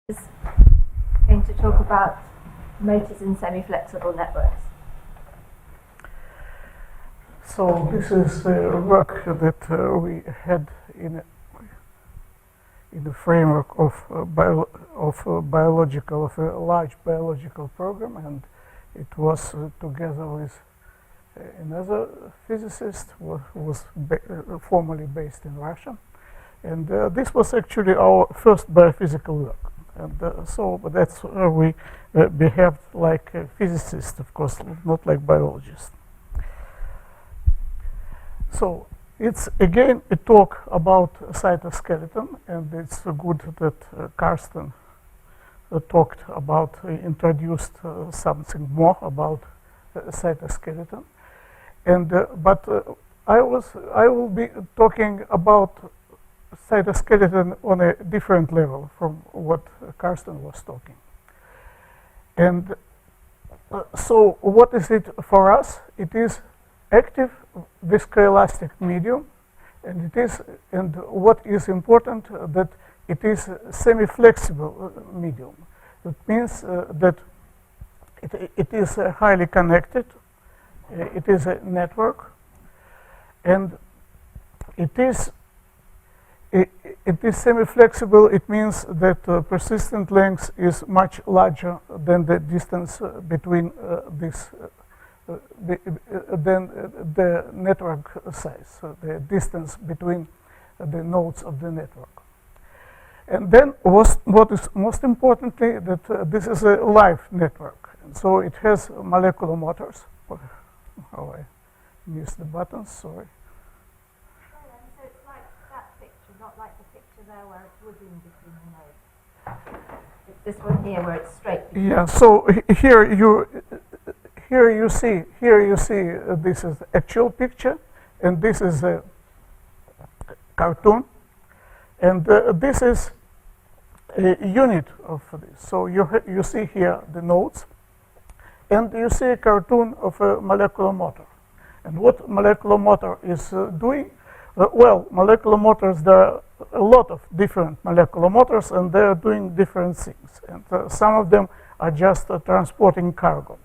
is going to talk about motors in semiflexible networks. So this is work that we had in the framework of a large biological program, and it was together with another physicist who was formerly based in Russia, and this was actually our first biophysical work. And so that's where we behaved like physicists, of course, not like biologists. So it's again a talk about cytoskeleton, and it's good that Karsten talked about, introduced something more about cytoskeleton. And I will be talking about cytoskeleton on a different level from what Karsten was talking. And so what is it for us? It is active viscoelastic medium, and what is important that it is semi-flexible medium. It means that it is highly connected, it is a network, and it is semi-flexible. It means that persistent length is much larger than the distance between than the network size, so the distance between the nodes of the network. And then what is most importantly, that this is a live network, and so it has molecular motors. Oh, I missed the buttons, sorry. So it's like that picture, not like the picture there where it's wooding between the nodes. It's this one here where it's straight. Yeah, so here you see this is the actual picture, and this is a cartoon, and this is a unit of this. So you see here the nodes, and you see a cartoon of a molecular motor. And what molecular motor is doing? Well, molecular motors, there are a lot of different molecular motors, and they are doing different things. And some of them are just transporting cargo.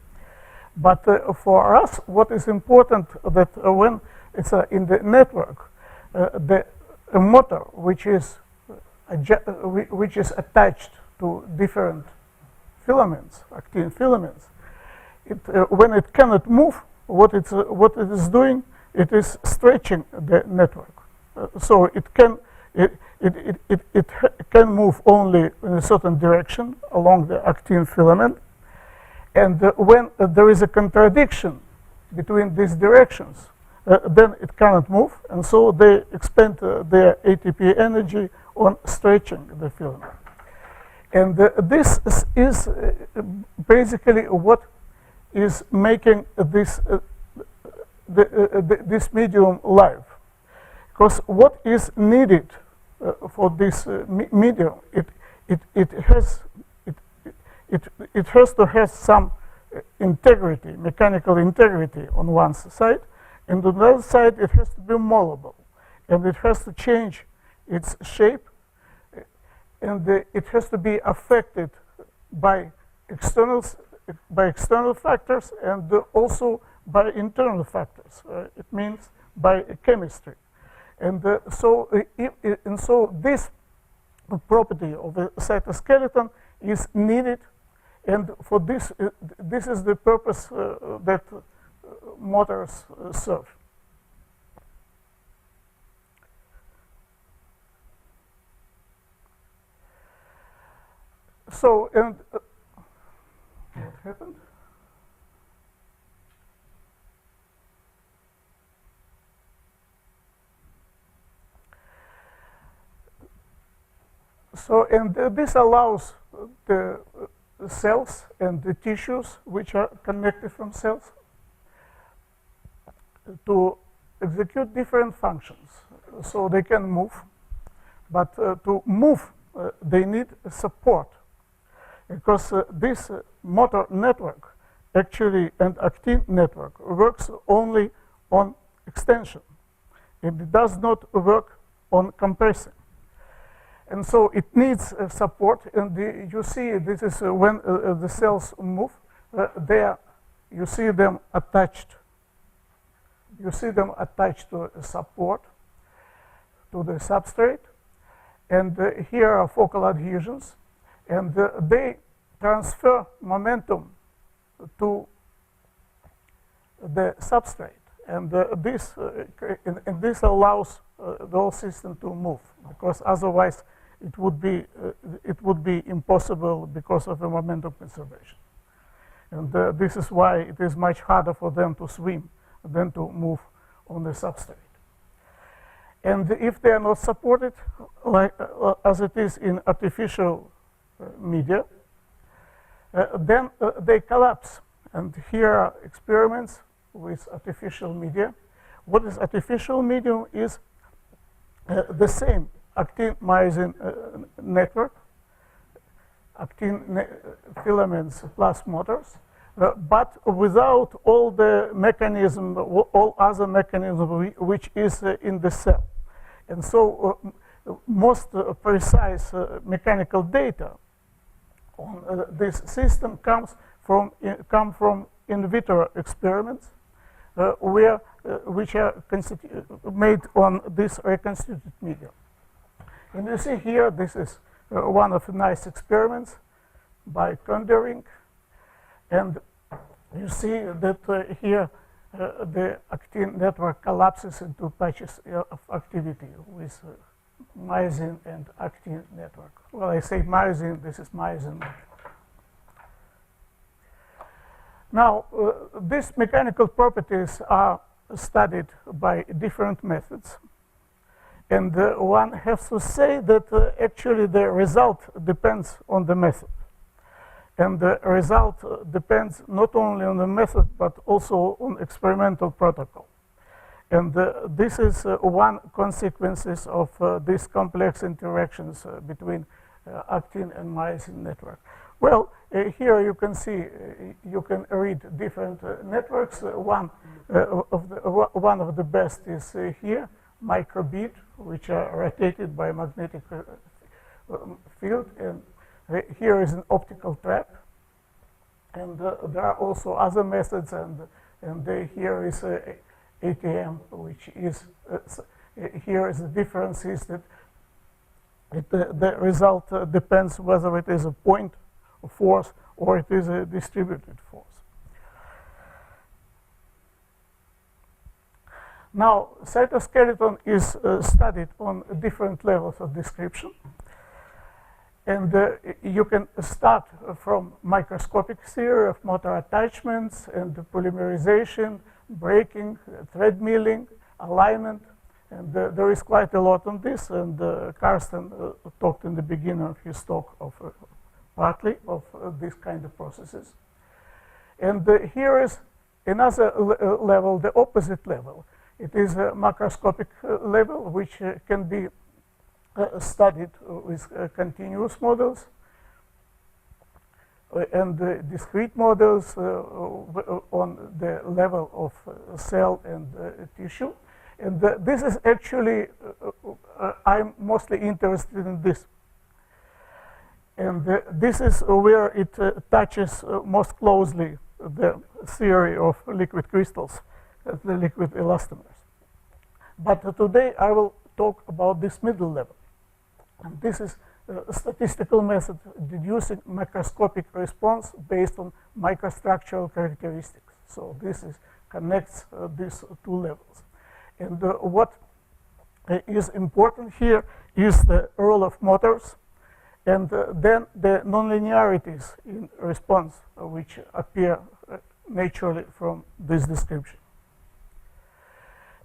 But for us, what is important that when it's in the network, the motor which is attached to different filaments, actin filaments, when it cannot move, what it is doing, it is stretching the network. So it can move only in a certain direction along the actin filament. And when there is a contradiction between these directions, then it cannot move, and so they expend their ATP energy on stretching the filament. And this is basically what is making this medium live. Because what is needed for this medium, it has to have some integrity, mechanical integrity on one side, and on the other side it has to be moldable, and it has to change its shape, and it has to be affected by external factors and also by internal factors. It means by chemistry, and so this property of the cytoskeleton is needed. And for this, this is the purpose that motors serve. So, and what happened? So, and this allows the cells and the tissues which are connected from cells to execute different functions. So they can move, but to move they need support, because this motor network actually and actin network works only on extension. It does not work on compressing. And so it needs support, and you see this is when the cells move, there you see them attached. You see them attached to a support, to the substrate, and here are focal adhesions, and they transfer momentum to the substrate, and this allows the whole system to move, because otherwise it would be impossible because of the momentum conservation. And this is why it is much harder for them to swim than to move on the substrate. And if they are not supported, like as it is in artificial media, then they collapse. And here are experiments with artificial media. What is artificial medium is the same actin-myosin network, actin filaments plus motors, but without all the mechanism, all other mechanism which is in the cell. And so most precise mechanical data on this system come from in vitro experiments which are made on this reconstituted medium. And you see here, this is one of the nice experiments by Kondering. And you see that here the actin network collapses into patches of activity with myosin and actin network. Well, I say myosin, this is myosin. Now, these mechanical properties are studied by different methods. And one has to say that actually the result depends on the method. And the result depends not only on the method, but also on experimental protocol. And this is one consequences of these complex interactions between actin and myosin network. Well, here you can see, you can read different networks. One of the best is here, microbead, which are rotated by magnetic field. And here is an optical trap, and there are also other methods, and here is ATM, which is here is the difference is that the result depends whether it is a point of force or it is a distributed force. Now, cytoskeleton is studied on different levels of description. And you can start from microscopic theory of motor attachments and polymerization, braking, thread milling, alignment. And there is quite a lot on this. And Karsten talked in the beginning of his talk of partly of this kind of processes. And here is another level, the opposite level. It is a macroscopic level, which can be studied with continuous models and discrete models on the level of cell and tissue. And this is actually, I'm mostly interested in this. And this is where it touches most closely the theory of liquid crystals, the liquid elastomers. But today I will talk about this middle level. And this is a statistical method deducing macroscopic response based on microstructural characteristics. So this connects these two levels. And what is important here is the role of motors, and then the nonlinearities in response which appear naturally from this description.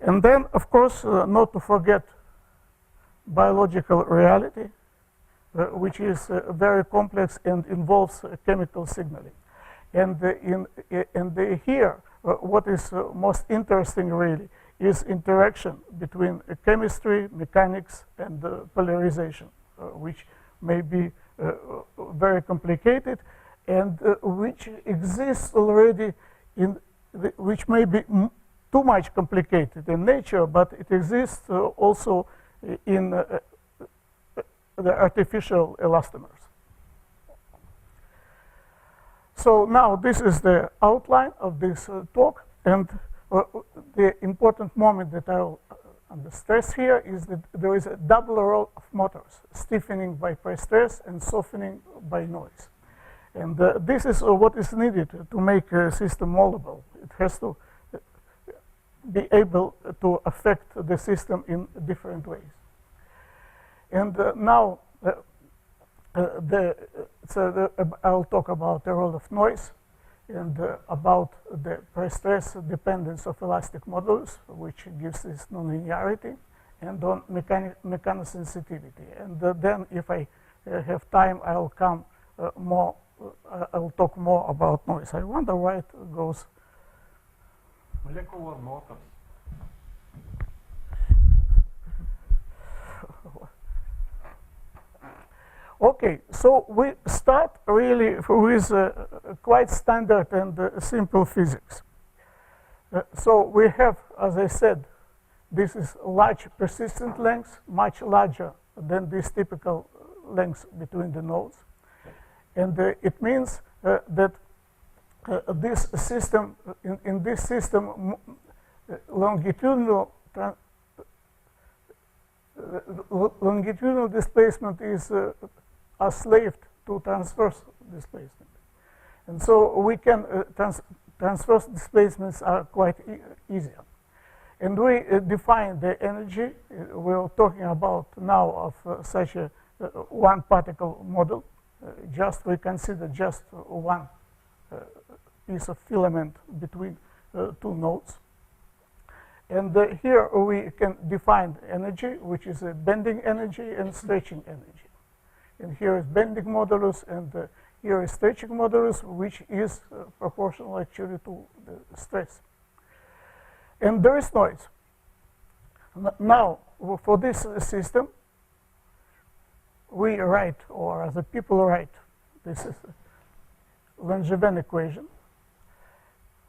And then, of course, not to forget biological reality, which is very complex and involves chemical signaling. And here, what is most interesting really is interaction between chemistry, mechanics, and polarization, which may be very complicated and which exists already which may be too much complicated in nature, but it exists also in the artificial elastomers. So now this is the outline of this talk, and the important moment that I'll stress here is that there is a double role of motors, stiffening by pre-stress and softening by noise. And this is what is needed to make a system moldable. It has to be able to affect the system in different ways. And now I'll talk about the role of noise and about the pre-stress dependence of elastic modulus, which gives this nonlinearity, and on mechanosensitivity. And then, if I have time, I'll come I'll talk more about noise. I wonder why it goes. Molecular motors. Okay, so we start really with quite standard and simple physics. So we have, as I said, this is large persistent length, much larger than this typical length between the nodes. And it means that this system, in this system, longitudinal displacement is enslaved to transverse displacement. And so we can, transverse displacements are quite easier. And we define the energy. We're talking about now of such a one particle model. We consider just one piece of filament between two nodes. And here we can define energy, which is a bending energy and stretching energy. And here is bending modulus, and here is stretching modulus, which is proportional actually to the stress. And there is noise. Now, for this system, we write, or the people write, this is Langevin equation.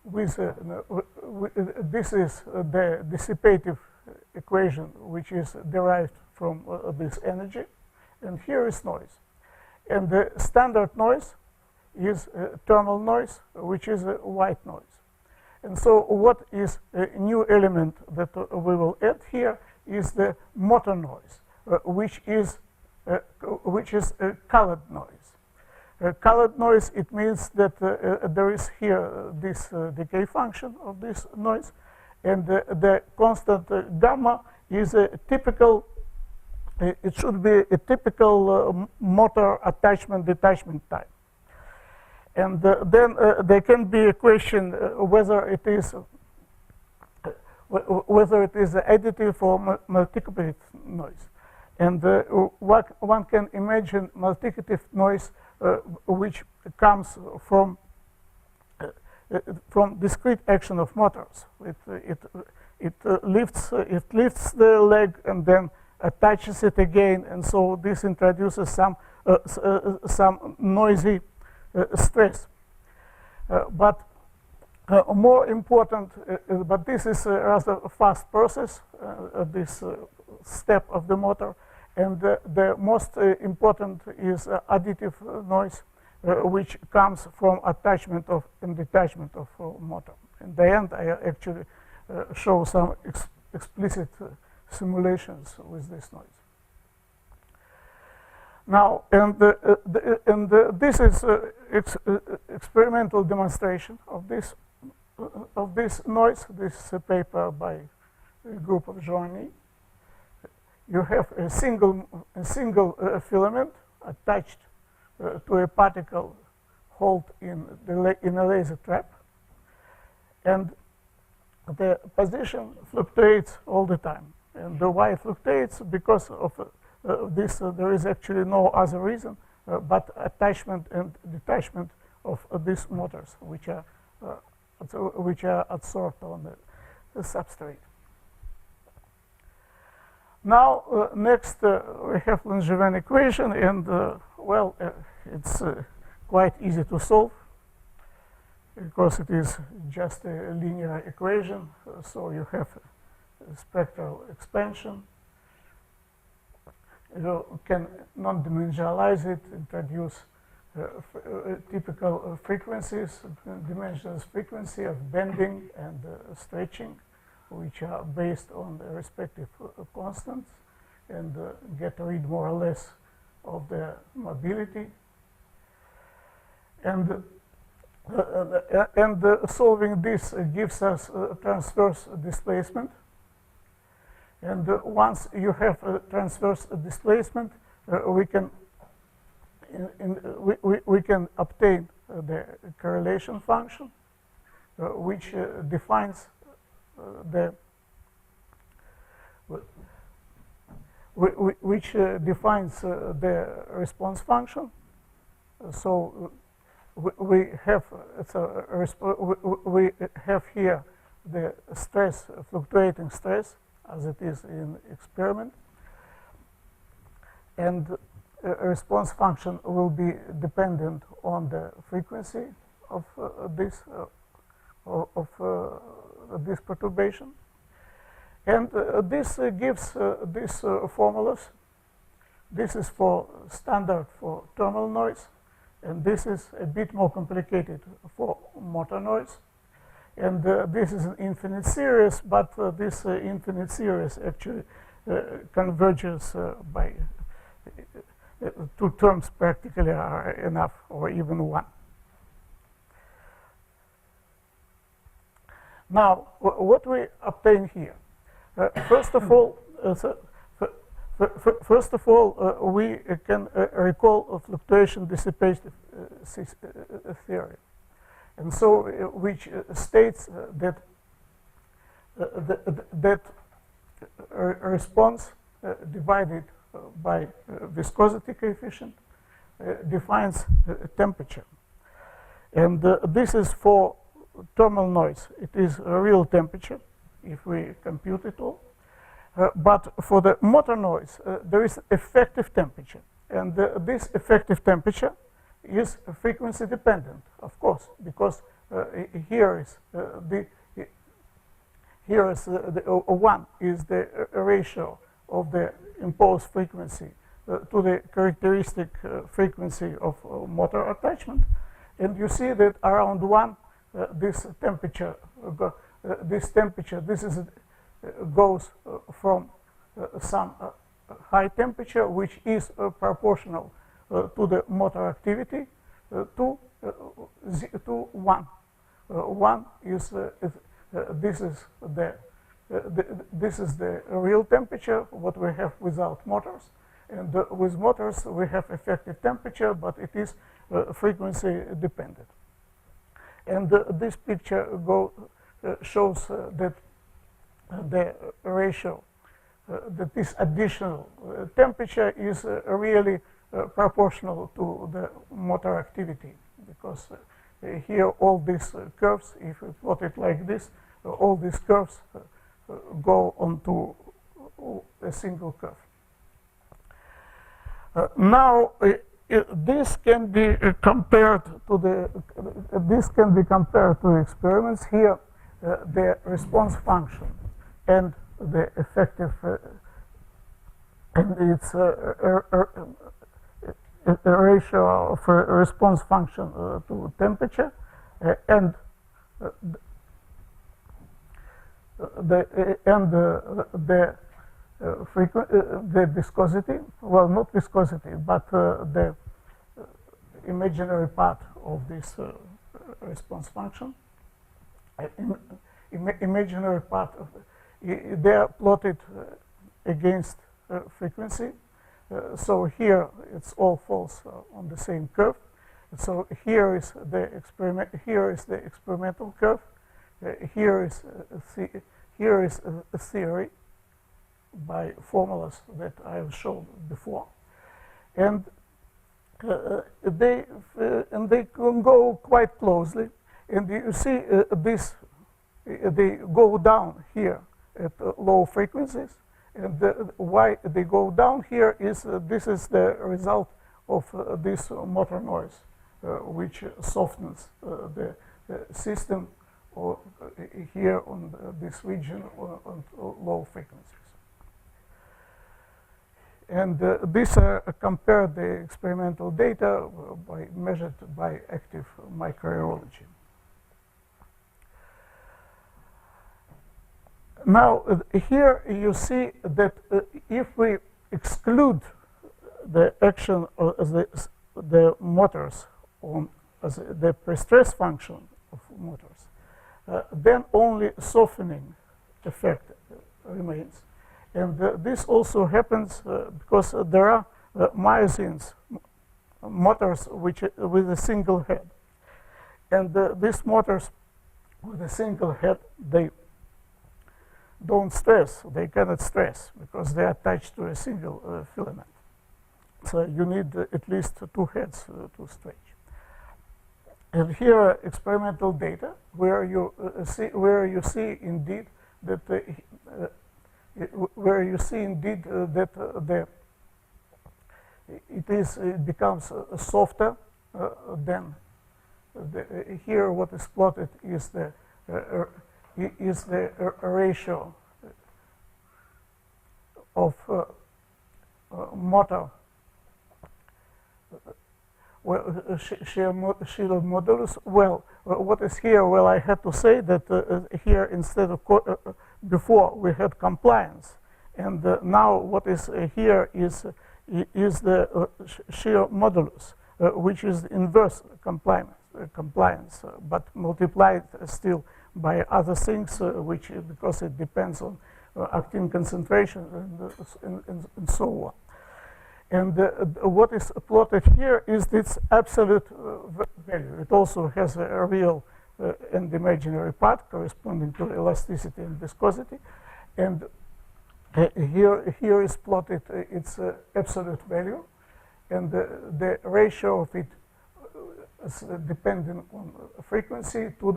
This is the dissipative equation, which is derived from this energy. And here is noise. And the standard noise is thermal noise, which is white noise. And so what is a new element that we will add here is the motor noise, which is colored noise. Colored noise, it means that there is here this decay function of this noise, and the constant gamma is a typical, it should be a typical motor attachment-detachment time. And then there can be a question whether it is additive or multiplicative noise. And one can imagine multiplicative noise which comes from discrete action of motors. It lifts the leg and then attaches it again, and so this introduces some noisy stress. But more important, but this is a rather fast process, this step of the motor. And the most important is additive noise, which comes from attachment of and detachment of motor. In the end, I actually show some explicit simulations with this noise. Now, this is experimental demonstration of this noise. This is a paper by a group of Joigny. You have a single filament attached to a particle held in a laser trap, and the position fluctuates all the time. And why it fluctuates? Because of this, there is actually no other reason but attachment and detachment of these motors, which are adsorbed on the substrate. Now, next we have Langevin equation, and well, it's quite easy to solve because it is just a linear equation. So you have a spectral expansion. you can non-dimensionalize it, introduce typical frequencies, dimensionless frequency of bending and stretching, which are based on the respective constants, and get rid more or less of the mobility. And solving this gives us transverse displacement. And once you have a transverse displacement, we can obtain the correlation function, which defines the response function. So we have here the stress, fluctuating stress, as it is in experiment, and a response function will be dependent on the frequency of this perturbation, and this gives these formulas. This is for standard for thermal noise, and this is a bit more complicated for motor noise. And this is an infinite series, but this infinite series actually converges by two terms practically are enough, or even one. Now, what we obtain here? First of all, we can recall a fluctuation dissipation theory. And so, which states that that response divided by viscosity coefficient defines temperature. And this is for thermal noise. It is a real temperature if we compute it all. But for the motor noise, there is effective temperature. And this effective temperature is frequency dependent, of course, because here is the one is the ratio of the impulse frequency to the characteristic frequency of motor attachment, and you see that around 1 this temperature goes from some high temperature, which is proportional to the motor activity, to 1. 1 is this is the real temperature what we have without motors, and with motors we have effective temperature, but it is frequency dependent. And this picture shows that the ratio that this additional temperature is really proportional to the motor activity, because here all these curves, if you plot it like this, all these curves go onto a single curve. Now this can be compared to experiments. Here the response function and the effective and its a ratio of response function to temperature, and the viscosity, well, not viscosity, but the imaginary part of this response function. Imaginary part of they are plotted against frequency. So here it's all falls on the same curve. So here is the experiment. Here is the experimental curve. Here is a theory by formulas that I have shown before, and they can go quite closely. And you see this, they go down here at low frequencies. And why they go down here is this is the result of this motor noise, which softens the system or here on this region on low frequencies. And this compared the experimental data measured by active microaerology. Now, here you see that if we exclude the action of the motors on the pre-stress function of motors, then only softening effect remains. And this also happens because there are myosines, motors with a single head. And these motors with a single head, they don't stress, they cannot stress because they are attached to a single filament. So you need at least two heads to stretch. And here are experimental data where you see indeed that it becomes softer than here. What is plotted is the ratio of motor shear modulus. Well, what is here? Well, I had to say that here instead of before we had compliance, and now what is here is the shear modulus, which is the inverse compliance, but multiplied still by other things, which because it depends on actin concentration and so on. And what is plotted here is this absolute value. It also has a real and imaginary part corresponding to elasticity and viscosity. And here is plotted its absolute value. And the ratio of it is depending on frequency to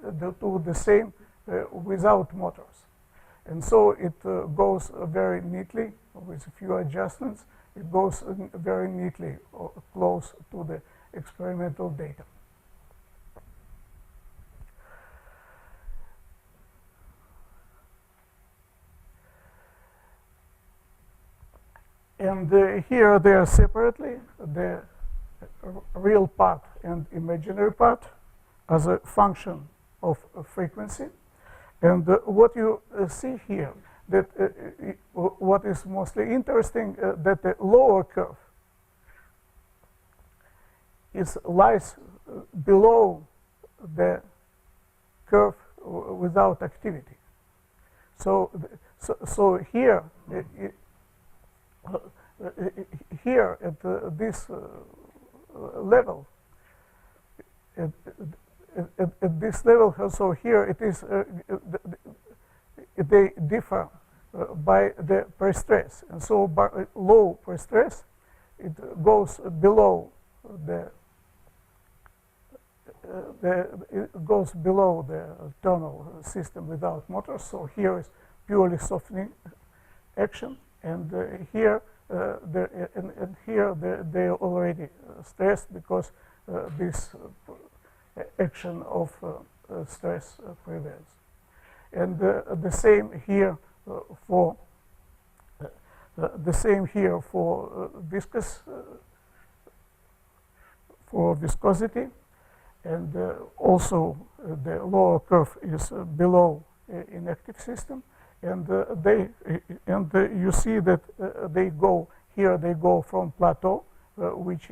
the same without motors. And so it goes very neatly with a few adjustments. It goes very neatly close to the experimental data. And here they are separately, the real part and imaginary part as a function of frequency. And what you see here, that what is mostly interesting, that the lower curve lies below the curve without activity. So here, here at this level, at this level, so here it is, they differ by the pre-stress, and so by low pre-stress, it goes below the tonal system without motors. So here is purely softening action, and here they are already stressed because this action of stress prevails. And the same here for viscosity, and also the lower curve is below inactive system, and you see that they go from plateau, which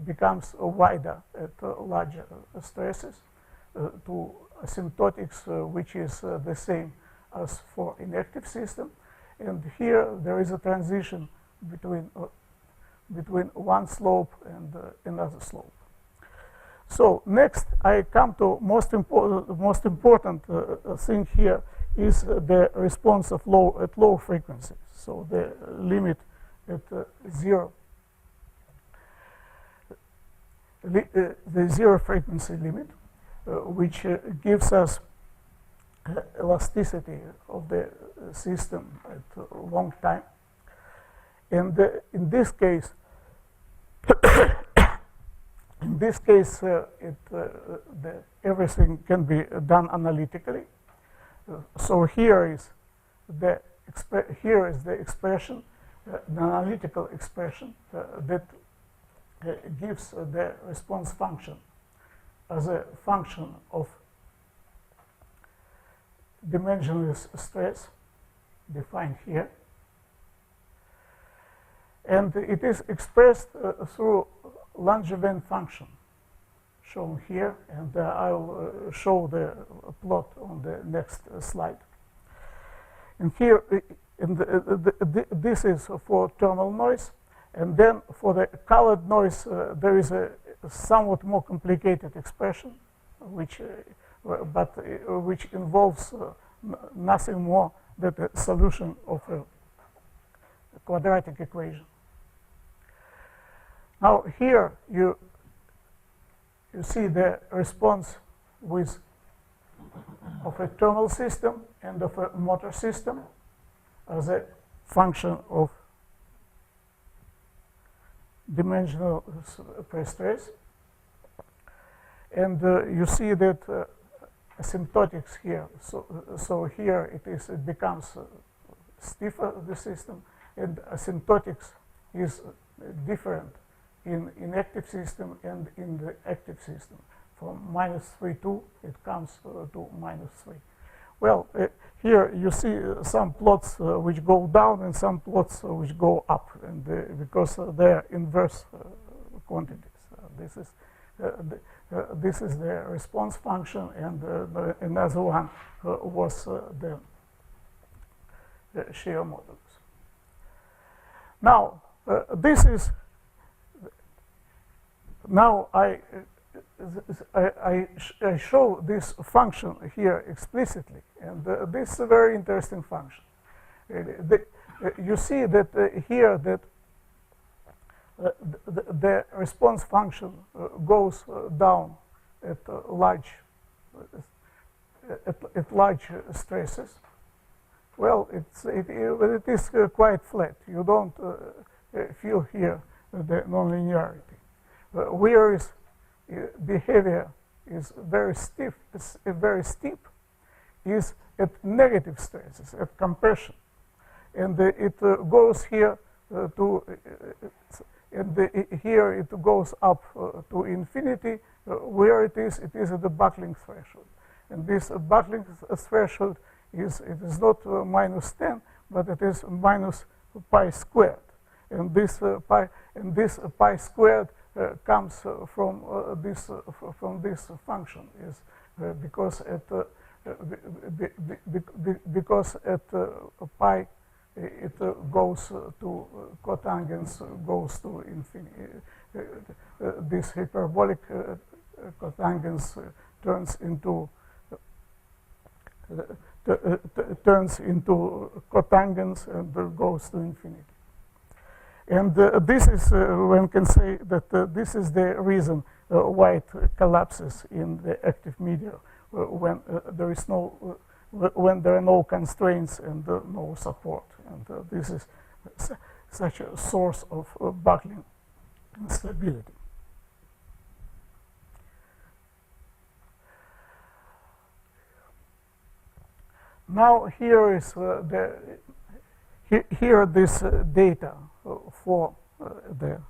becomes wider at larger stresses, to asymptotics, which is the same as for inactive system. And here there is a transition between one slope and another slope. So next I come to most important thing here is the response of at low frequencies. So the limit at zero. The zero frequency limit, which gives us elasticity of the system at a long time. And in this case, everything can be done analytically. So here is the here is the expression, the analytical expression that gives the response function as a function of dimensionless stress defined here. And it is expressed through Langevin function shown here, and I'll show the plot on the next slide. And here, this is for thermal noise, and then for the colored noise, there is a somewhat more complicated expression, which involves nothing more than the solution of a quadratic equation. Now here you see the response of a thermal system and of a motor system as a function of dimensional pre-stress. And you see that asymptotics here. So here it becomes stiffer, the system, and asymptotics is different in inactive system and in the active system. From -3.2, it comes to -3. Well, here you see some plots which go down and some plots which go up, and because they're inverse quantities. This is the response function, and another one was the shear modulus. Now, now I show this function here explicitly, and this is a very interesting function. You see that here that the response function goes down at large stresses. Well, it is quite flat. You don't feel here the nonlinearity. Whereas behavior is very steep is at negative stresses, at compression, and it goes here here it goes up to infinity. Where it is at the buckling threshold, and this buckling threshold is not -10, but it is minus pi squared, and this pi squared comes from this function, is because at pi it goes to cotangents goes to infinity. This hyperbolic cotangents turns into cotangents and goes to infinity. And this is, one can say that this is the reason why it collapses in the active media when there are no constraints and no support. And this is such a source of buckling instability. Now here is here this data for the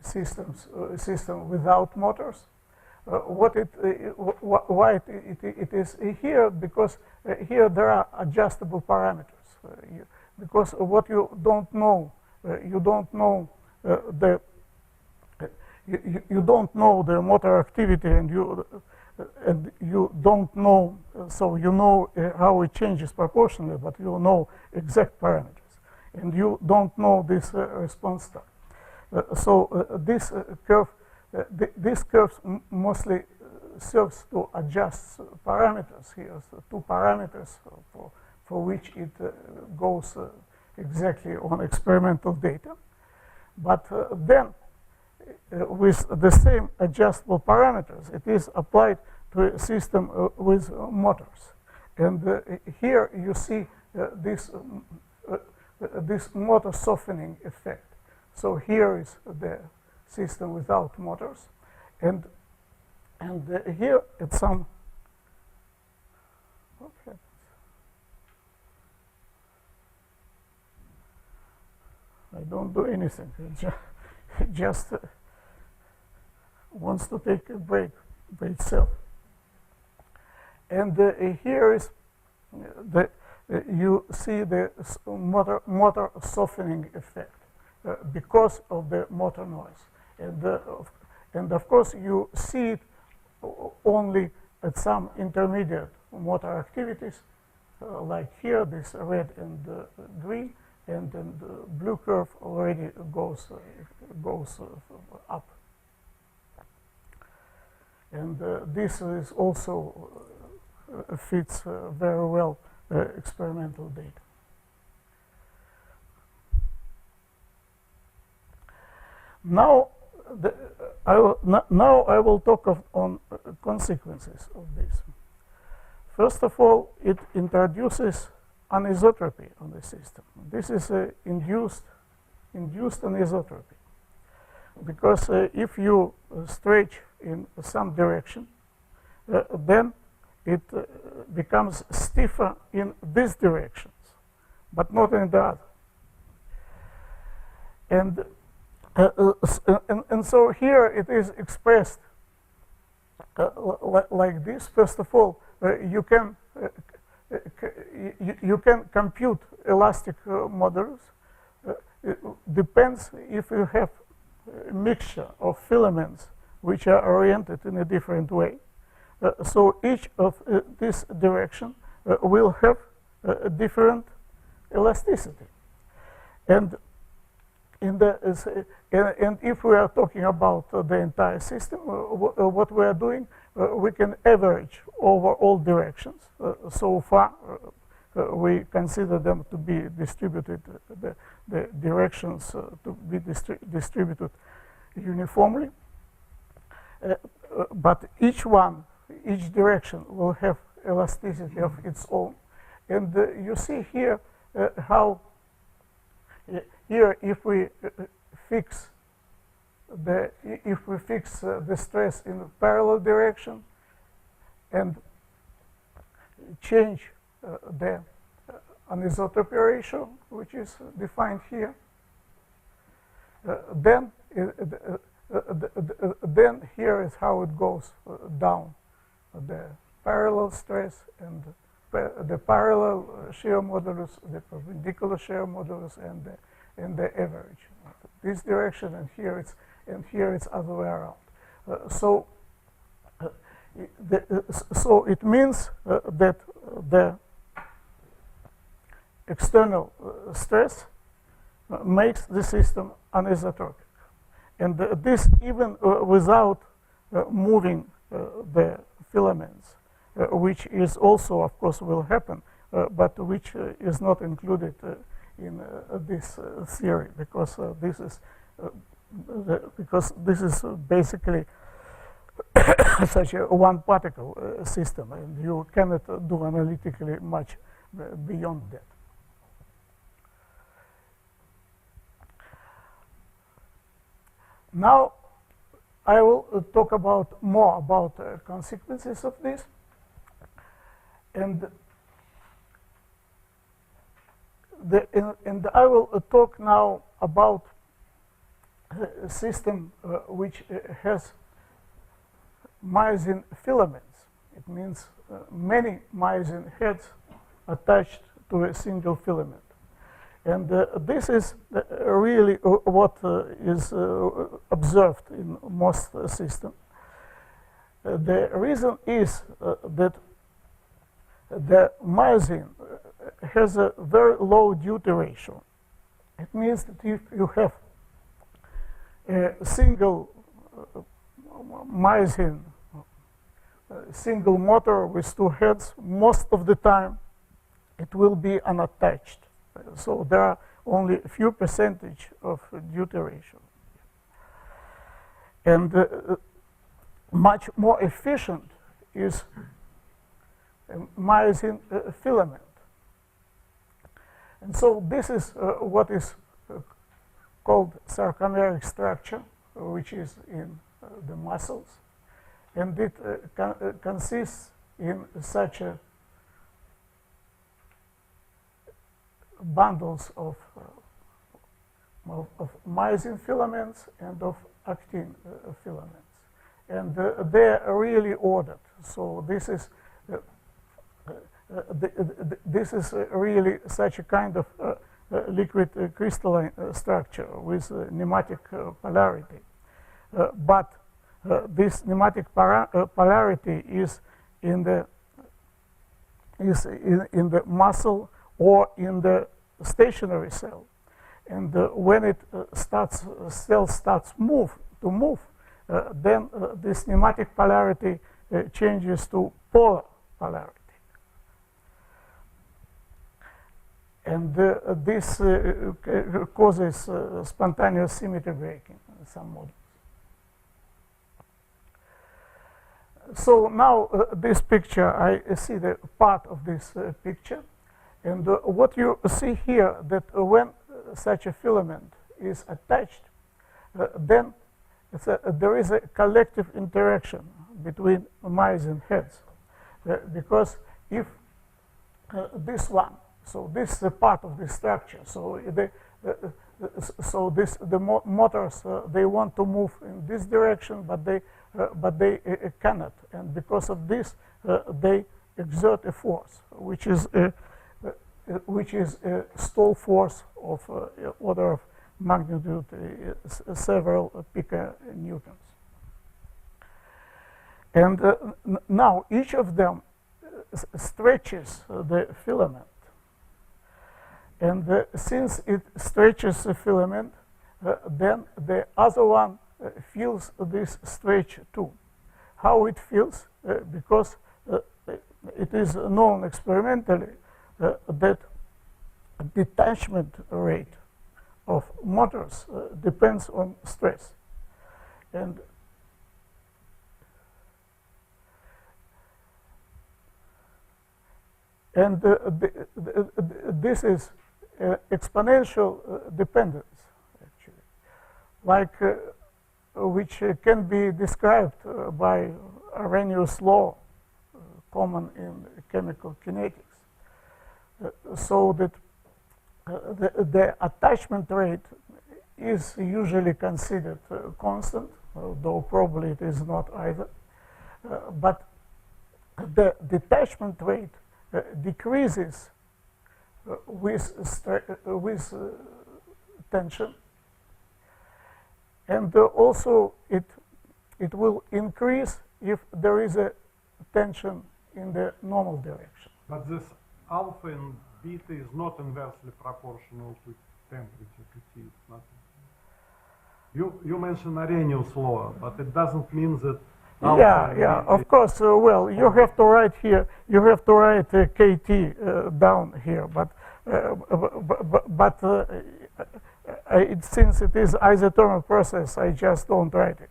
system without motors. Why it is here? Because here there are adjustable parameters. Because what you don't know, you don't know the motor activity, and you don't know. So you know how it changes proportionally, but you know exact parameters, and you don't know this response time. This curve. This curve mostly serves to adjust parameters here, so 2 parameters for which it goes exactly on experimental data. But then, with the same adjustable parameters, it is applied to a system with motors. And here you see this motor softening effect. So here is the system without motors, and here at some I don't do anything. It just wants to take a break by itself. And here is you see the motor softening effect because of the motor noise. And of course, you see it only at some intermediate motor activities, like here, this red and green, and then the blue curve already goes up. And this is also fits very well experimental data. Now, I will talk on consequences of this. First of all, it introduces anisotropy on the system. This is induced anisotropy, because if you stretch in some direction, then it becomes stiffer in these directions, but not in the other. And so here it is expressed like this. First of all, you can compute elastic modulus. It depends if you have a mixture of filaments which are oriented in a different way. So each of this direction will have a different elasticity. And if we are talking about the entire system, what we are doing, we can average over all directions. So far, we consider them to be distributed, the directions to be distributed uniformly. But each direction will have elasticity of its own. And you see here how here if we fix the stress in a parallel direction and change the anisotropy ratio, which is defined here, then here is how it goes down: the parallel stress and the parallel shear modulus, the perpendicular shear modulus, and the average. This direction, and here it's other way around. So it means that the external stress makes the system anisotropic, and this even without moving the filaments, which is also, of course, will happen, but which is not included in this theory, because this is basically such a one particle system, and you cannot do analytically much beyond that. Now I will talk more about consequences of this, and I will talk now about a system which has myosin filaments. It means many myosin heads attached to a single filament. And this is really what is observed in most systems. The reason is that the myosin has a very low duty ratio. It means that if you have a single myosin, single motor with two heads, most of the time it will be unattached. So there are only a few percentage of duty ratio. And much more efficient is a myosin filament. And so this is what is called sarcomeric structure, which is in the muscles. And it consists in such a bundles of of myosin filaments and of actin filaments. And they're really ordered. So this is really such a kind of liquid crystalline structure with nematic polarity. But this nematic polarity is in the muscle or in the stationary cell. And when it cell starts to move, then this nematic polarity changes to polar polarity. And this causes spontaneous symmetry breaking in some models. So now this picture, I see the part of this picture. And what you see here, that when such a filament is attached, then there is a collective interaction between myosin heads. Because if this one, so this is a part of the structure, so the motors, they want to move in this direction, but they cannot. And because of this, they exert a force, which is a stall force of order of magnitude several piconewtons. And now each of them stretches the filament. And since it stretches the filament, then the other one feels this stretch too. How it feels? Because it is known experimentally that detachment rate of motors depends on stress. And this is exponential dependence, actually, like which can be described by Arrhenius' law, common in chemical kinetics. So that the attachment rate is usually considered constant, though probably it is not either. But the detachment rate decreases with tension, and also it will increase if there is a tension in the normal direction. But this alpha and beta is not inversely proportional to temperature, to T. It's nothing. You mentioned Arrhenius' law, but it doesn't mean that. Yeah, of course. Well, you have to write here. You have to write KT down here, but since it is isothermal process, I just don't write it.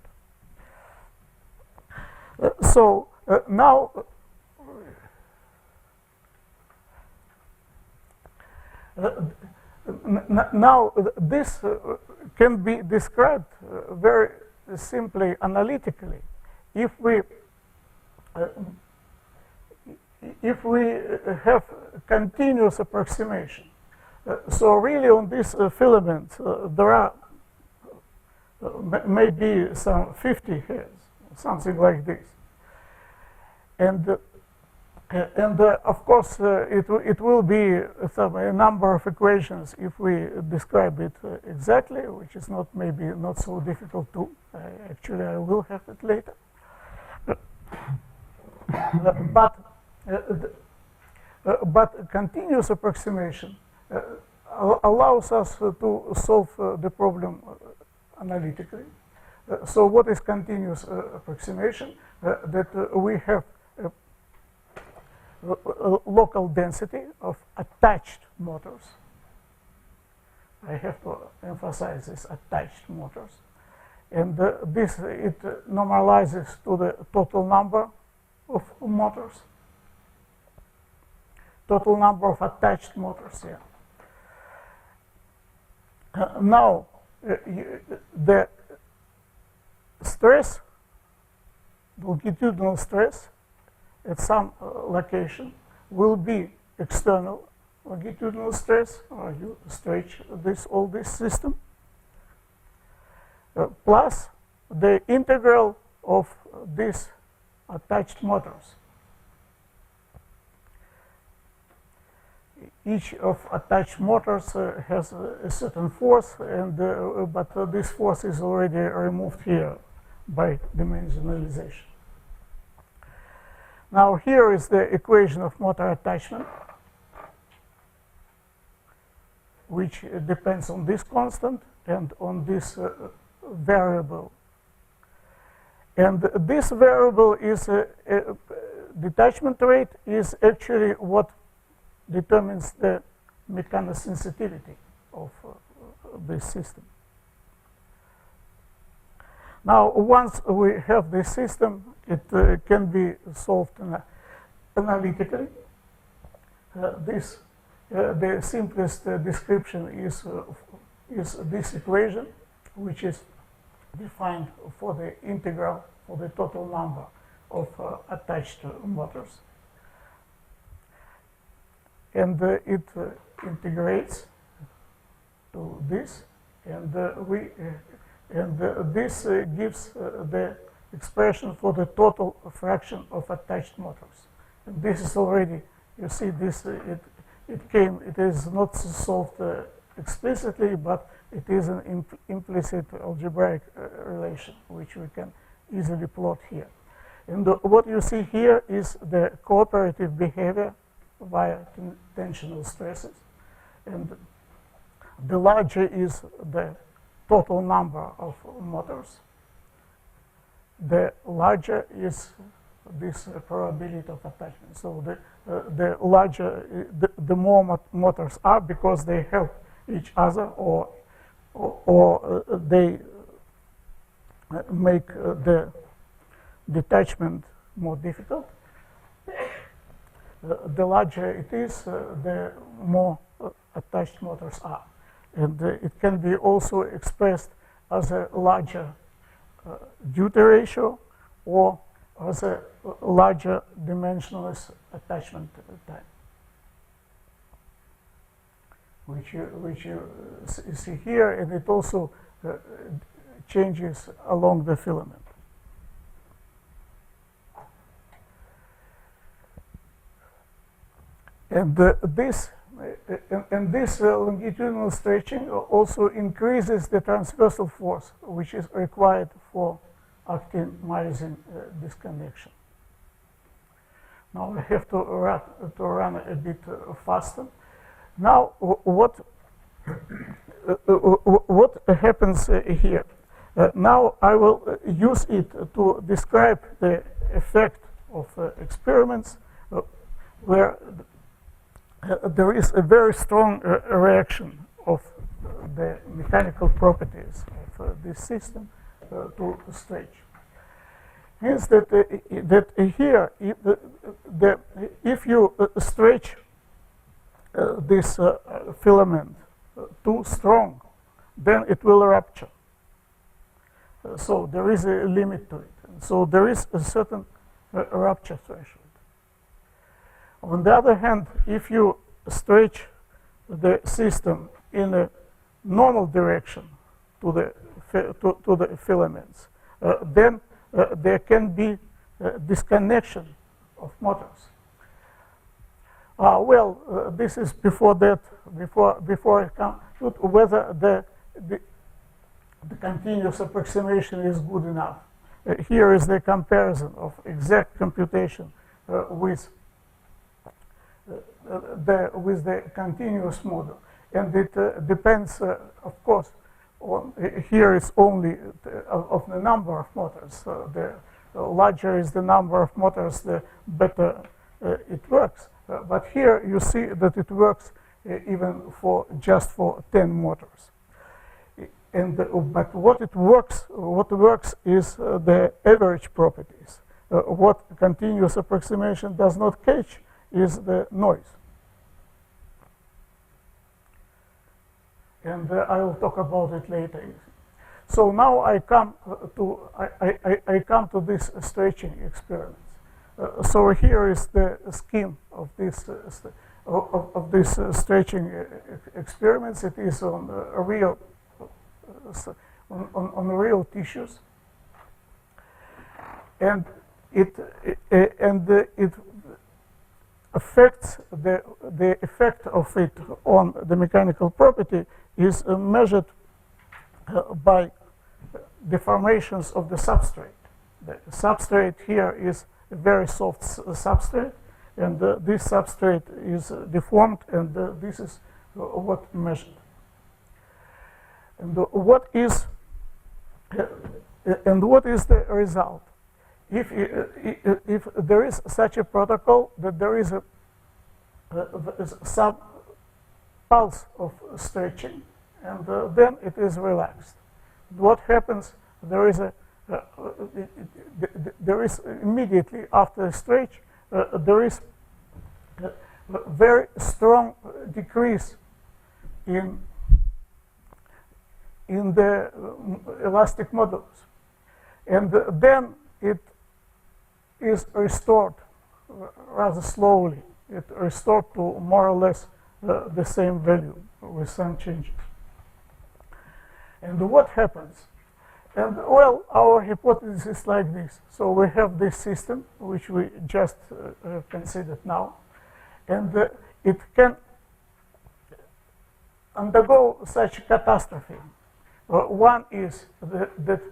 So now. Now this can be described very simply analytically. If we have continuous approximation, so really on this filament there are maybe some 50 hairs, something like this, and of course it will be a number of equations if we describe it exactly, which is maybe not so difficult to. Actually, I will have it later. But continuous approximation allows us to solve the problem analytically. So what is continuous approximation? That we have a local density of attached motors. I have to emphasize this, attached motors. And this, it normalizes to the total number of motors. Total number of attached motors, yeah. Now, the stress, longitudinal stress at some location will be external longitudinal stress, or you stretch all this system. plus the integral of these attached motors. Each of attached motors has a certain force, and but this force is already removed here by dimensionalization. Now here is the equation of motor attachment, which depends on this constant and on this variable. And this variable is detachment rate is actually what determines the mechanosensitivity of this system. Now, once we have this system, it can be solved analytically. The simplest description is this equation, which is defined for the integral for the total number of attached motors. And it integrates to this, and this gives the expression for the total fraction of attached motors. And this is already, you see, this it is not solved explicitly, but it is an implicit algebraic relation, which we can easily plot here. And what you see here is the cooperative behavior via tensional stresses, and the larger is the total number of motors, the larger is this probability of attachment. So the larger, the more motors are, because they help each other, or they make the detachment more difficult. The larger it is, the more attached motors are. And it can be also expressed as a larger duty ratio or as a larger dimensionless attachment time, which you see here, and it also changes along the filament. And this longitudinal stretching also increases the transversal force, which is required for actin-myosin disconnection. Now I have to run a bit faster. Now, what happens here? Now I will use it to describe the effect of experiments where there is a very strong reaction of the mechanical properties of this system to stretch. Means that here, if you stretch this filament too strong, then it will rupture. So there is a limit to it. So there is a certain rupture threshold. On the other hand, if you stretch the system in a normal direction to the filaments, then there can be disconnection of motors. This is before that. Before I come to whether the continuous approximation is good enough. Here is the comparison of exact computation with the continuous model, and it depends, of course, on here is only of the number of motors. The larger is the number of motors, the better it works. But here you see that it works even for just for 10 motors. And but what works is the average properties. What continuous approximation does not catch is the noise. And I will talk about it later. So now I come to this stretching experiments. So here is the scheme of this stretching experiments. It is on on real tissues, and it affects the effect of it on the mechanical property is measured by deformations of the substrate. The substrate here is a very soft substrate, and this substrate is deformed, and this is what measured. And what is the result? If there is such a protocol that there is some pulse of stretching, and then it is relaxed. What happens? There is immediately after a stretch, there is a very strong decrease in the elastic modulus, and then it is restored rather slowly. It restored to more or less the same value with some changes. And what happens? And well, our hypothesis is like this. So we have this system, which we just considered now, and it can undergo such catastrophe. One is that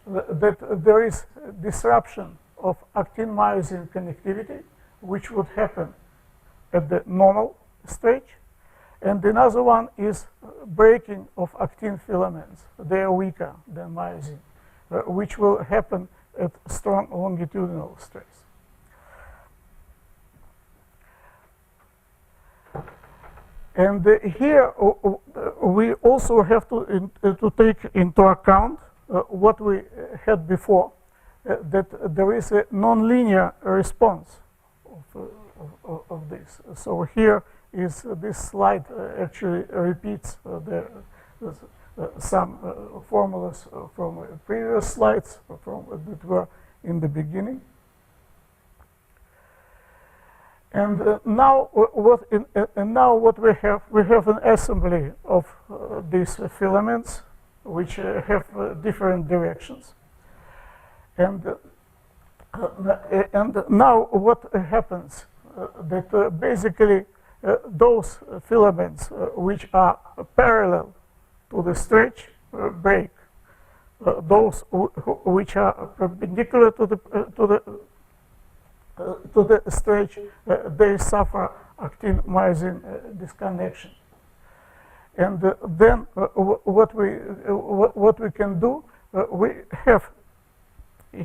there is disruption of actin-myosin connectivity, which would happen at the normal stage. And another one is breaking of actin filaments. They are weaker than myosin, which will happen at strong longitudinal stress. And here we also have to take into account what we had before, that there is a nonlinear response of this. So here is this slide actually repeats some formulas from previous slides that were in the beginning. And now what we have an assembly of these filaments which have different directions. And now what happens, that basically those filaments which are parallel to the stretch break. Those which are perpendicular to the stretch, they suffer actin-myosin disconnection. And then what we can do, we have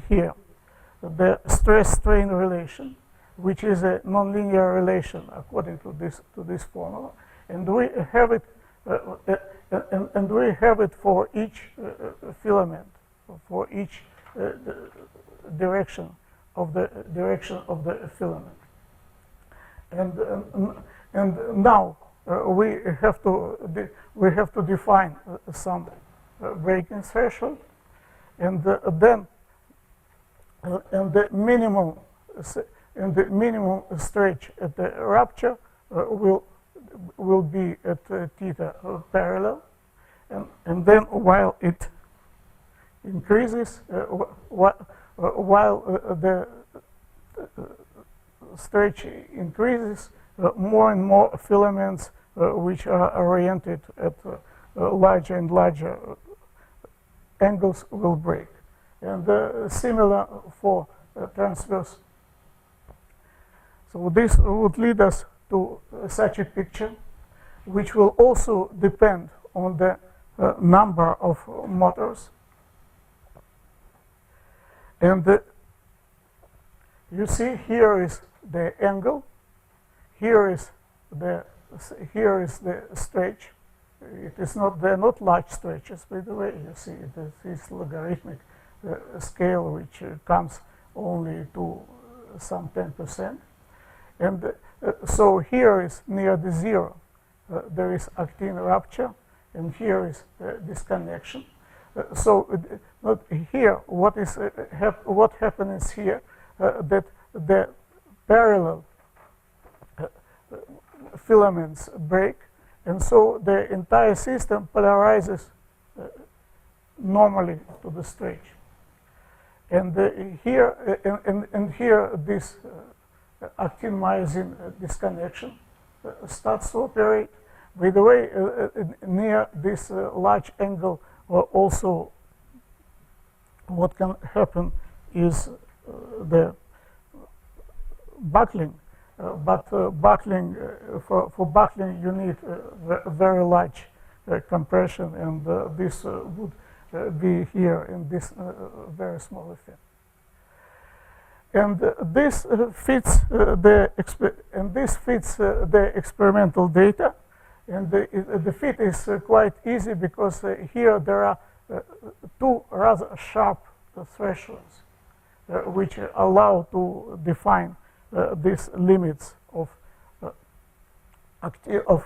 here the stress-strain relation, which is a nonlinear relation according to this formula, and we have it for each filament, for each direction of the filament. And now we have to define some breaking threshold, and then the minimum stretch at the rupture will be at theta parallel, and then while it increases, while the stretch increases, more and more filaments which are oriented at larger and larger angles will break. And similar for transverse. So this would lead us to such a picture, which will also depend on the number of motors. And you see, here is the angle, here is the stretch. They're not large stretches, by the way. You see, this logarithmic scale which comes only to some 10%. And so here is near the zero. There is actin rupture, and here is disconnection. So here, what happens here, that the parallel filaments break, and so the entire system polarizes normally to the stage. And here this actin-myosin disconnection starts to operate. By the way, near this large angle, also what can happen is the buckling. But buckling, for buckling, you need very large compression, and this would be here in this very small effect. And this fits the experimental data, and the fit is quite easy because here there are two rather sharp thresholds which allow to define these limits of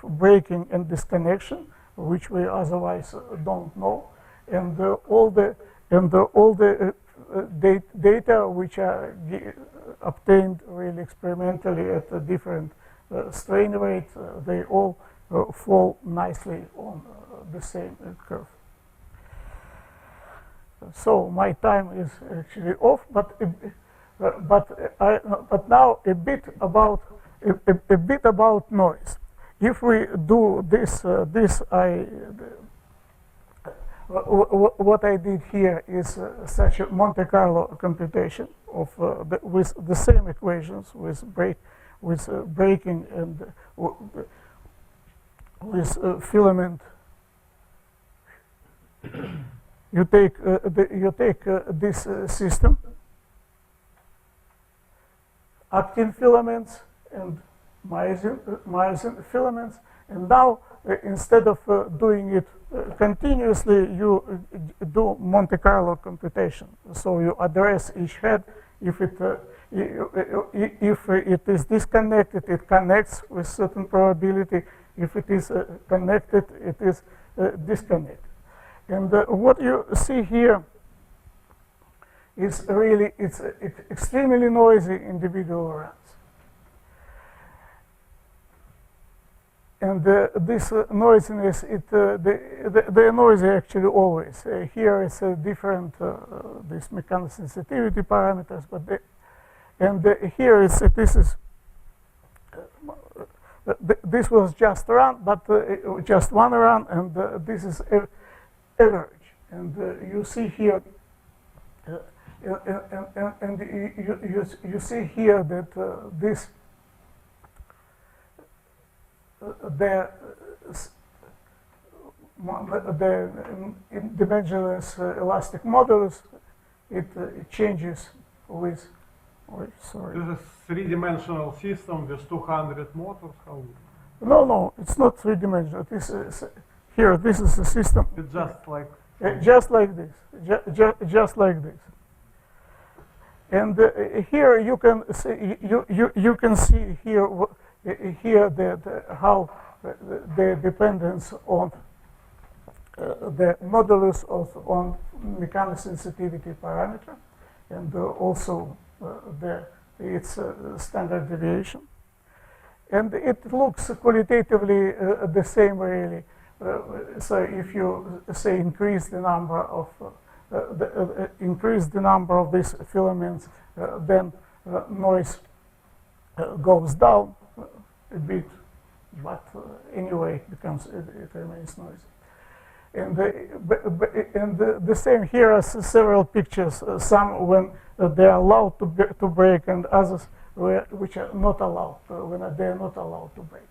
breaking and disconnection, which we otherwise don't know, and all the data which are obtained really experimentally at a different strain rate, they all fall nicely on the same curve. So my time is actually off, but now a bit about noise. If we do this, what I did here is such a Monte Carlo computation of with the same equations, with breaking and with filament. You take this system, actin filaments and myosin filaments, and now instead of doing it continuously, you do Monte Carlo computation. So you address each head. If it is disconnected, it connects with certain probability. If it is connected, it is disconnected. And what you see here is really, it's extremely noisy individual runs. And this noisiness, they're noisy actually always. Here it's a different, these mechanosensitivity parameters, but here this was just run, but just one run, and this is average. And you see here, and you see here that this the dimensionless elastic modulus, it changes with. Sorry. This is a three-dimensional system with 200 motors. How? No, it's not three-dimensional. This is here. This is a system. It's just like. Just like this. Just like this. And here you can see you can see here that how the dependence on the modulus on mechanosensitivity parameter, and also its standard deviation. And it looks qualitatively the same really. So if you say increase the number of these filaments, then noise goes down a bit, but anyway it remains noisy. And the same here are several pictures. Some when they are allowed to break, and others which are not allowed when they are not allowed to break.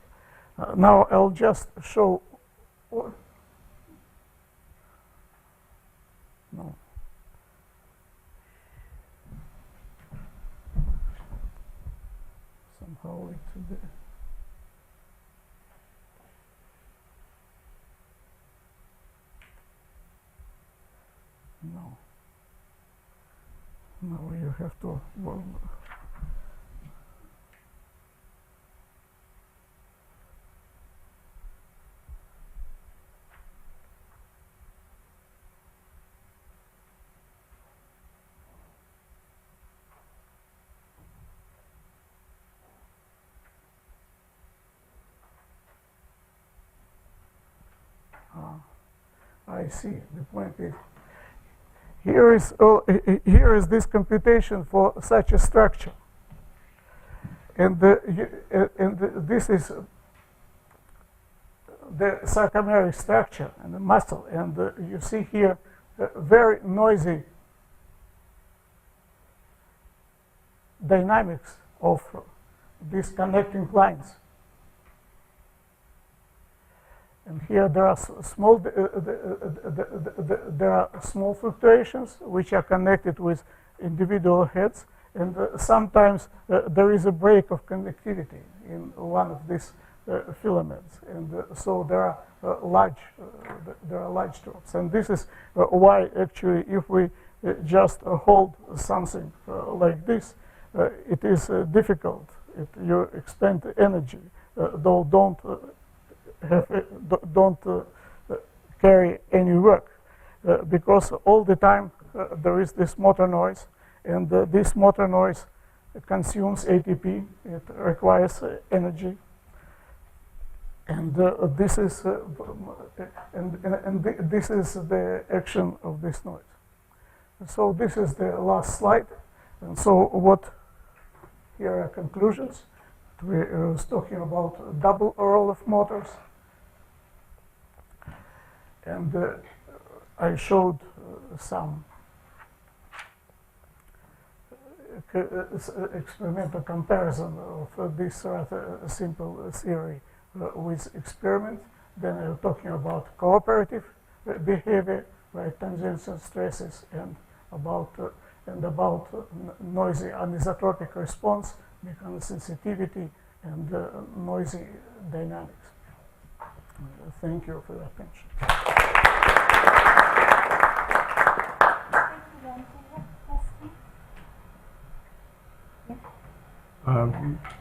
Now I'll just show. No. Somehow it's there. No. No, you have to. Well, I see. The point is, Here is this computation for such a structure, and this is the sarcomeric structure and the muscle, and you see here very noisy dynamics of these connecting lines. And here there are small fluctuations which are connected with individual heads, and sometimes there is a break of conductivity in one of these filaments, and so there are large drops. And this is why actually, if we just hold something like this, it is difficult. You expend energy, though don't carry any work, because all the time there is this motor noise, and this motor noise consumes ATP. It requires energy, and this is this is the action of this noise. So this is the last slide, and so what? Here are conclusions. We was talking about double role of motors. And I showed some experimental comparison of this rather simple theory with experiment. Then I was talking about cooperative behavior, right, tangential stresses, and about noisy anisotropic response, mechanical sensitivity, and noisy dynamics. Thank you for your attention.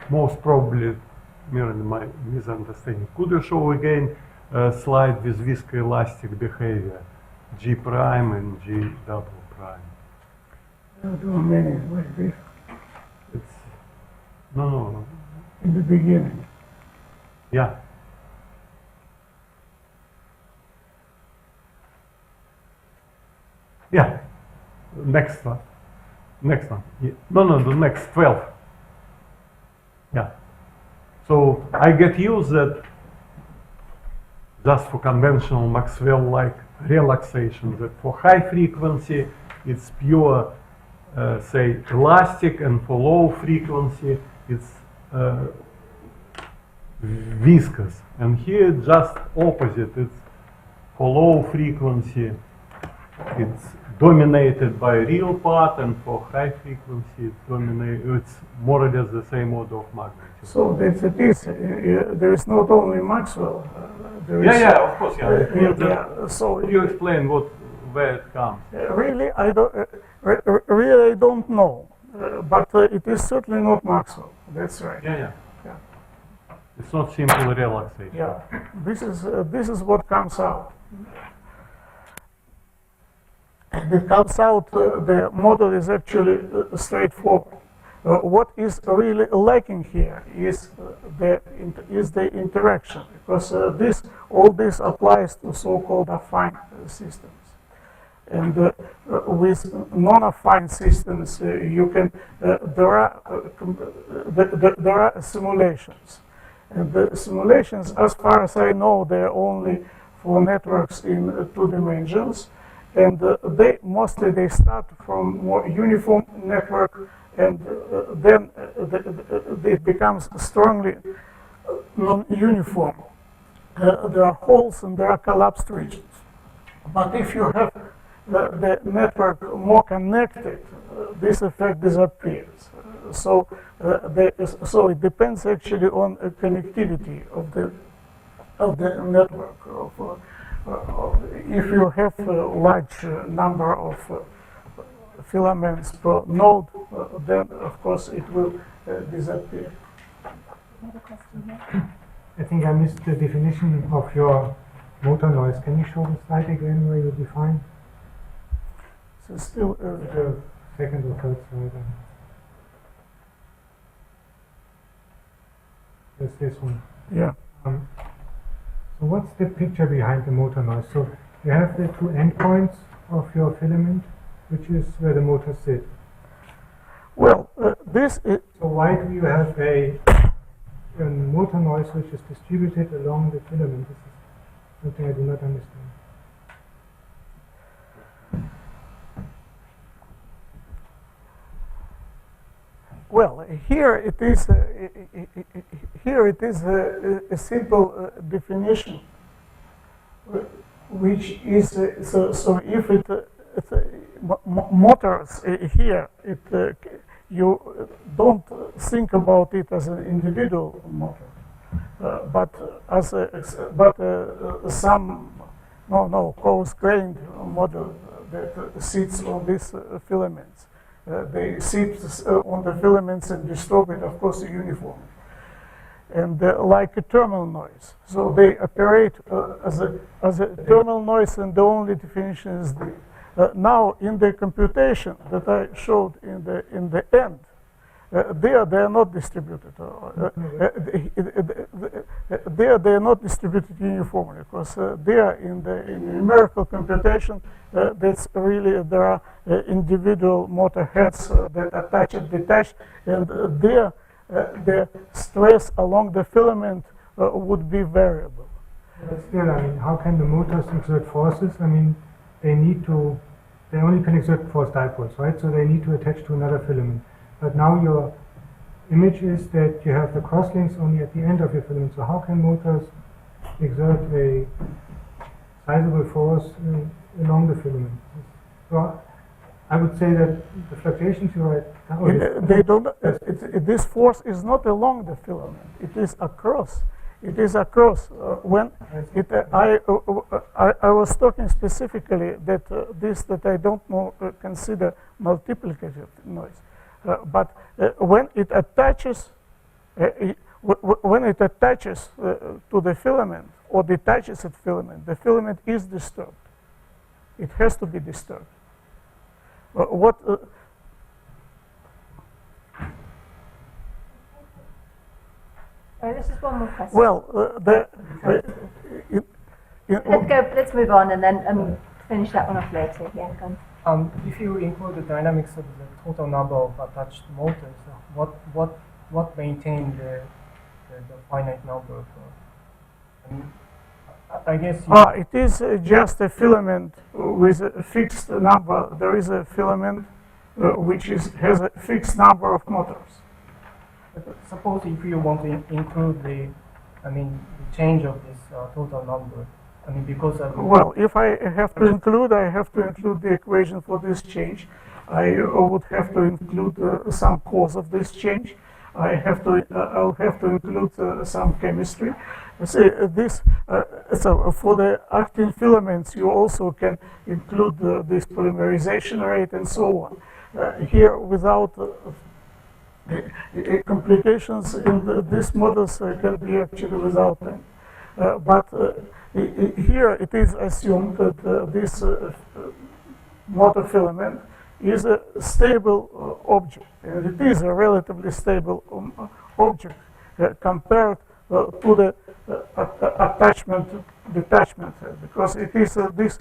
Most probably, merely my misunderstanding. Could you show again a slide with viscoelastic behavior, G prime and G double prime? I'll do many like this. It's no. In the beginning. Yeah. Yeah. Next one. Next one. Yeah. No, the next 12. Yeah. So I get used that just for conventional Maxwell-like relaxation, that for high frequency it's pure, say, elastic, and for low frequency it's viscous. And here just opposite. It's for low frequency it's dominated by real part, and for high frequency it's more or less the same order of magnitude. So that's it is. There is not only Maxwell. Of course, yeah. So you explain where it comes. Really, I don't know, but it is certainly not Maxwell. That's right. Yeah. It's not simple relaxation. Yeah, this is what comes out. And it comes out. The model is actually straightforward. What is really lacking here is the interaction, because all this applies to so-called affine systems. And with non-affine systems, there are simulations, and the simulations, as far as I know, they're only for networks in 2 dimensions, and they start from more uniform network, and then it becomes strongly non-uniform. There are holes and there are collapsed regions. But if you have the network more connected, this effect disappears. So it depends actually on connectivity of the network. If you have a large number of filaments per node, then of course it will disappear. Another question here. I think I missed the definition of your motor noise. Can you show the slide again where you define? So still The second or third slide. There's this one. yeah. So what's the picture behind the motor noise? So you have the 2 endpoints of your filament, which is where the motors sit. Well, this is, So why do you have a motor noise which is distributed along the filament? This is something I do not understand. well, here it is. Here it is a simple definition, which is so. If motors here, you don't think about it as an individual motor, but as some coarse-grained model that sits on these filaments. They sit on the filaments and disturb it, of course, uniformly. And like a thermal noise. So they operate as a thermal noise, and the only definition is the. Now, in the computation that I showed in the end, there they are not distributed. There they are not distributed uniformly, because there in numerical computation, that's really there are individual motor heads that attach and detach, and there the stress along the filament would be variable. But still, I mean, how can the motors exert forces? I mean, they only can exert force dipoles, right? So they need to attach to another filament. But now your image is that you have the crosslinks only at the end of your filament. So how can motors exert a sizable force along the filament? So I would say that the fluctuations you write. They don't. This force is not along the filament. It is across. It is across. When it, I was talking specifically that this that I don't know consider multiplicative noise, but when it attaches, when it attaches to the filament or detaches at filament, the filament is disturbed. It has to be disturbed. This is one more question. Well, Let's move on and then finish that one off later. Yeah, go on. If you include the dynamics of the total number of attached motors, what maintain the finite number of? I guess. It is just a filament with a fixed number. There is a filament which has a fixed number of motors. Suppose if you want to include the change of this total number, because of well, if I have to include, I have to include the equation for this change. I would have to include some cause of this change. I'll have to include some chemistry. See, so for the actin filaments, you also can include this polymerization rate and so on. Here, without complications in these models can be actually without them. But here it is assumed that this motor filament is a stable object, and it is a relatively stable object compared to the detachment, because it is these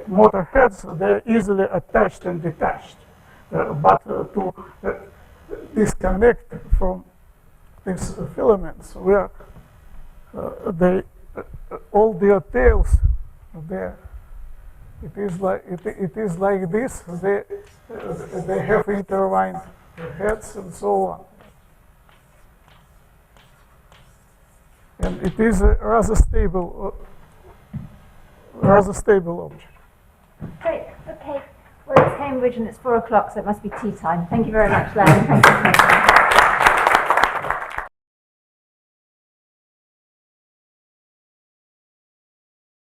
motor heads, they're easily attached and detached. But to disconnect from these filaments where all their tails there, it is like this. They have intertwined heads and so on, and it is a rather stable object. Great. Okay. We're at Cambridge and it's 4 o'clock, so it must be tea time. Thank you very much, Len. Thank you.